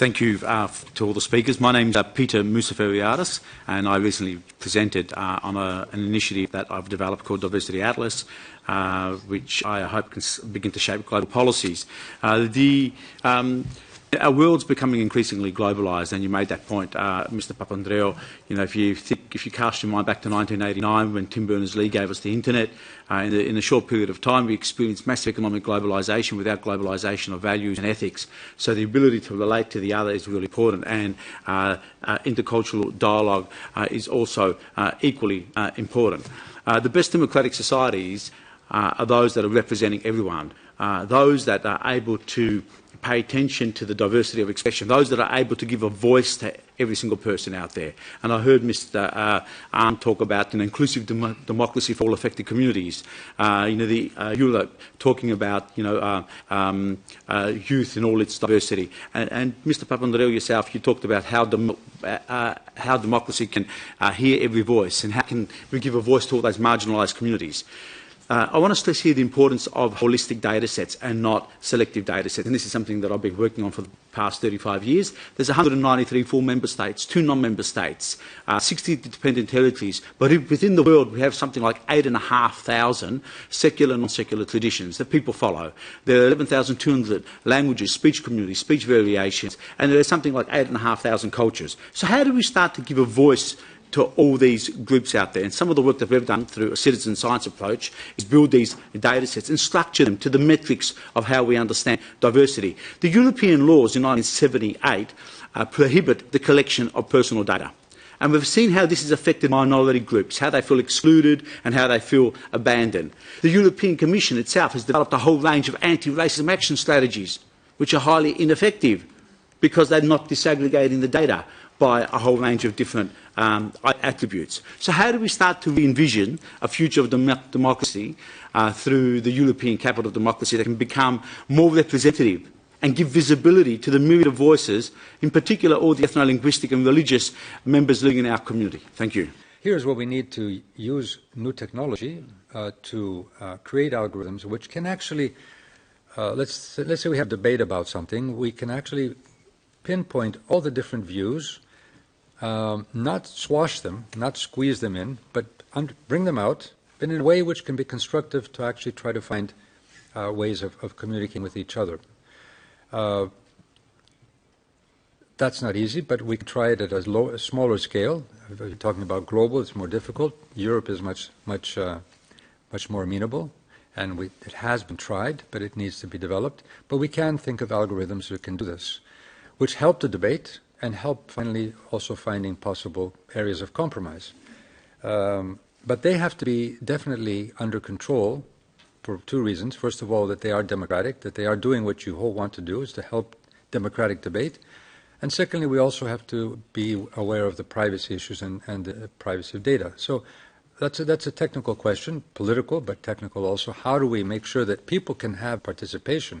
Thank you to all the speakers. My name is Peter Mousaferiadis, and I recently presented on an initiative that I've developed called Diversity Atlas, which I hope can begin to shape global policies. Our world's becoming increasingly globalised, and you made that point, Mr. Papandreou. You know, if you cast your mind back to 1989, when Tim Berners-Lee gave us the internet, in a short period of time, we experienced massive economic globalisation without globalisation of values and ethics. So the ability to relate to the other is really important, and intercultural dialogue is also equally important. The best democratic societies are those that are representing everyone, those that are able to pay attention to the diversity of expression, those that are able to give a voice to every single person out there. And I heard Mr. Arndt talk about an inclusive democracy for all affected communities. Europe talking about youth in all its diversity. And Mr. Papandreou, yourself, you talked about how democracy can hear every voice, and how can we give a voice to all those marginalised communities. I want to stress here the importance of holistic data sets and not selective data sets. And this is something that I've been working on for the past 35 years. There's 193 full member states, 2 non-member states, 60 dependent territories. But within the world, we have something like 8,500 secular and non-secular traditions that people follow. There are 11,200 languages, speech communities, speech variations, and there are something like 8,500 cultures. So how do we start to give a voice to all these groups out there? And some of the work that we've done through a citizen science approach is build these data sets and structure them to the metrics of how we understand diversity. The European laws in 1978 prohibit the collection of personal data. And we've seen how this has affected minority groups, how they feel excluded and how they feel abandoned. The European Commission itself has developed a whole range of anti-racism action strategies, which are highly ineffective because they're not disaggregating the data by a whole range of different attributes. So how do we start to re-envision a future of democracy through the European capital of democracy that can become more representative and give visibility to the myriad of voices, in particular all the ethno-linguistic and religious members living in our community? Thank you. Here's where we need to use new technology to create algorithms which can actually, let's say we have a debate about something, we can actually pinpoint all the different views, not swash them, not squeeze them in, but bring them out, but in a way which can be constructive to actually try to find ways of communicating with each other. That's not easy, but we can try it at a smaller scale. If you're talking about global, it's more difficult. Europe is much more amenable, and it has been tried, but it needs to be developed. But we can think of algorithms that can do this, which help the debate and help finally also finding possible areas of compromise. But they have to be definitely under control for 2 reasons. First of all, that they are democratic, that they are doing what you all want to do, is to help democratic debate. And secondly, we also have to be aware of the privacy issues and the privacy of data. So that's a technical question, political, but technical also. How do we make sure that people can have participation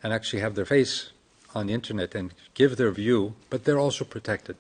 and actually have their face on the internet and give their view, but they're also protected?